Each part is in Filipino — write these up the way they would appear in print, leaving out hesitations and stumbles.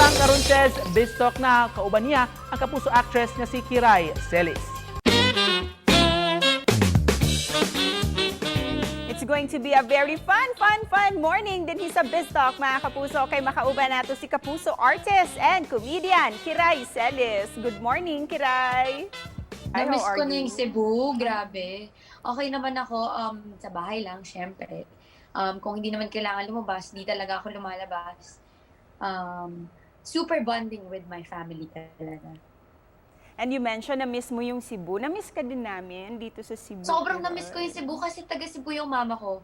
Samtang karon says bistok na kauban niya ang kapuso actress nga si Kiray Celis. It's going to be a very fun morning din sa Biztalk, mga kapuso. Kay makauban nato si kapuso artist and comedian, Kiray Celis. Good morning, Kiray. Hi, Na-miss how are ko na you? yung Cebu, grabe. Okay naman ako, sa bahay lang, syempre. Kung hindi naman kailangan lumabas, di talaga ako lumalabas. Super bonding with my family talaga. And you mentioned na-miss mo yung Cebu. Na-miss ka din namin dito sa Cebu. Sobrang na-miss ko yung Cebu kasi taga Cebu yung mama ko.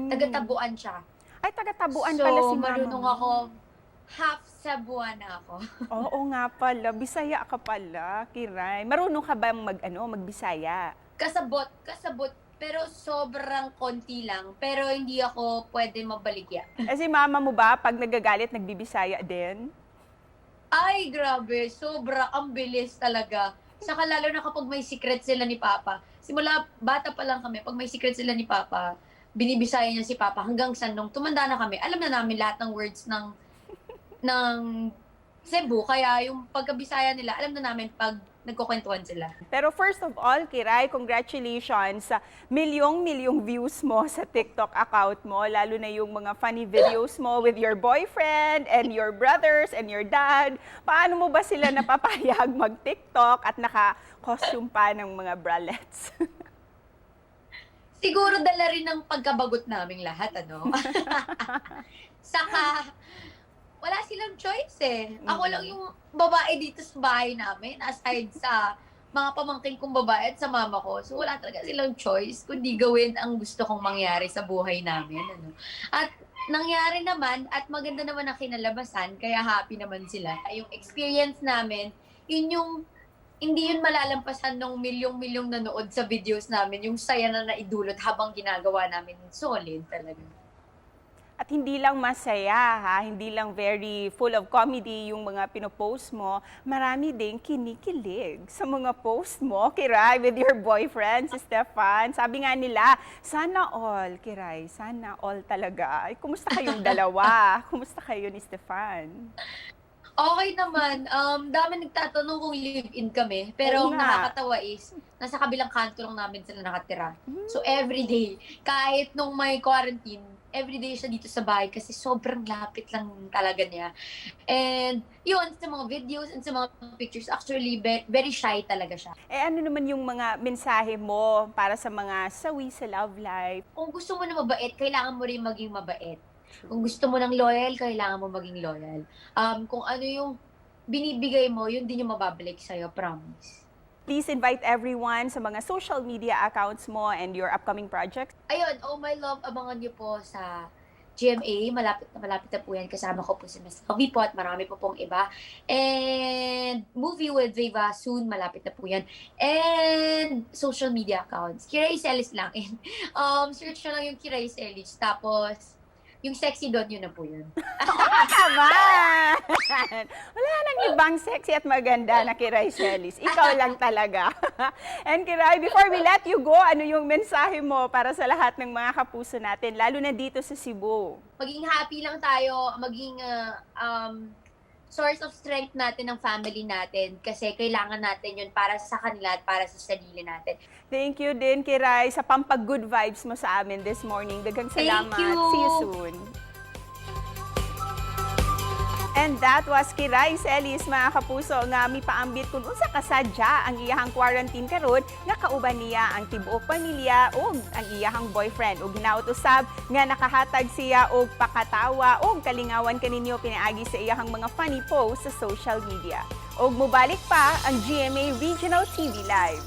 Taga-Tabuan siya. Ay, taga-Tabuan So, pala si mama marunong mo. ako. Half Cebuana ako. Oo nga pala. Bisaya ka pala, Kiray. Marunong ka ba magbisaya? Kasabot. Pero sobrang konti lang. Pero hindi ako pwede mabaligya. Eh si mama mo ba, pag nagagalit, nagbibisaya din? Ay, grabe. Sobra. Ang bilis talaga. Saka lalo na kapag may secret sila ni Papa. Simula bata pa lang kami, pag may secret sila ni Papa, binibisaya niya si Papa hanggang sa nung tumanda na kami. Alam na namin lahat ng words ng Cebu. Kaya yung pagkabisaya nila, alam na namin pag nagkukwentuhan sila. Pero first of all, Kiray, congratulations sa milyong views mo sa TikTok account mo, lalo na yung mga funny videos mo with your boyfriend and your brothers and your dad. Paano mo ba sila napapayag mag-TikTok at naka-costume pa ng mga bralettes? Siguro dala rin ng pagkabagot naming lahat, ano? Saka, wala silang choice eh. Ako lang yung babae dito sa bahay namin, aside sa mga pamangkin kong babae at sa mama ko. So wala talaga silang choice kundi gawin ang gusto kong mangyari sa buhay namin. Ano? At nangyari naman at maganda naman ang kinalabasan, kaya happy naman sila. Yung experience namin, yun yung hindi yun malalampasan ng milyong nanood sa videos namin, yung saya na naidulot habang ginagawa namin. Solid talaga. At hindi lang masaya, hindi lang very full of comedy yung mga pinopost mo, marami ding kinikilig sa mga post mo, Kiray, with your boyfriend, si Stefan. Sabi nga nila, sana all, Kiray, sana all talaga. Ay, kumusta kayong dalawa? Kumusta kayo ni Stefan? Okay naman. Dami nagtatanong kung live-in kami. Pero Oo ang nga. nakakatawa is, nasa kabilang kanto lang namin sila nakatira. So everyday, kahit nung may quarantine, everyday siya dito sa bahay kasi sobrang lapit lang talaga niya. And yun, sa mga videos and sa mga pictures, actually very shy talaga siya. Eh ano naman yung mga mensahe mo para sa mga sawi sa love life? Kung gusto mo na mabait, kailangan mo rin maging mabait. Kung gusto mo ng loyal, kailangan mo maging loyal. Kung ano yung binibigay mo, yun din yung mababalik sa'yo, promise. Please invite everyone sa mga social media accounts mo and your upcoming projects. Ayun, Oh My Love, abangan niyo po sa GMA. Malapit na po yan. Kasama ko po si Miss Lovey po at marami po pong iba. And Movie with Viva, soon, malapit na po yan. And social media accounts. Kiray Celis lang. And, search nyo lang yung Kiray Celis. Tapos, yung sexy doon, yun na po yun. Tama! Wala nang ibang sexy at maganda na Kiray Celis. Ikaw lang talaga. And Kiray, before we let you go, ano yung mensahe mo para sa lahat ng mga kapuso natin, lalo na dito sa Cebu? Maging happy lang tayo, maging source of strength natin ng family natin kasi kailangan natin yun para sa kanila at para sa sarili natin. Thank you din, Kiray, sa pampag-good vibes mo sa amin this morning. Daghang salamat. Thank you. See you soon. And that was Kiray Celis, mga kapuso, nga mipaambit kung unsa kasadya ang iyahang quarantine karon nga kauban niya ang tibuok pamilya ug ang iyahang boyfriend. Ug ginaot-usab nga nakahatag siya og pakatawa ug kalingawan kaninyo pinaagi sa iyahang mga funny posts sa social media. Ug mobalik pa ang GMA Regional TV Live.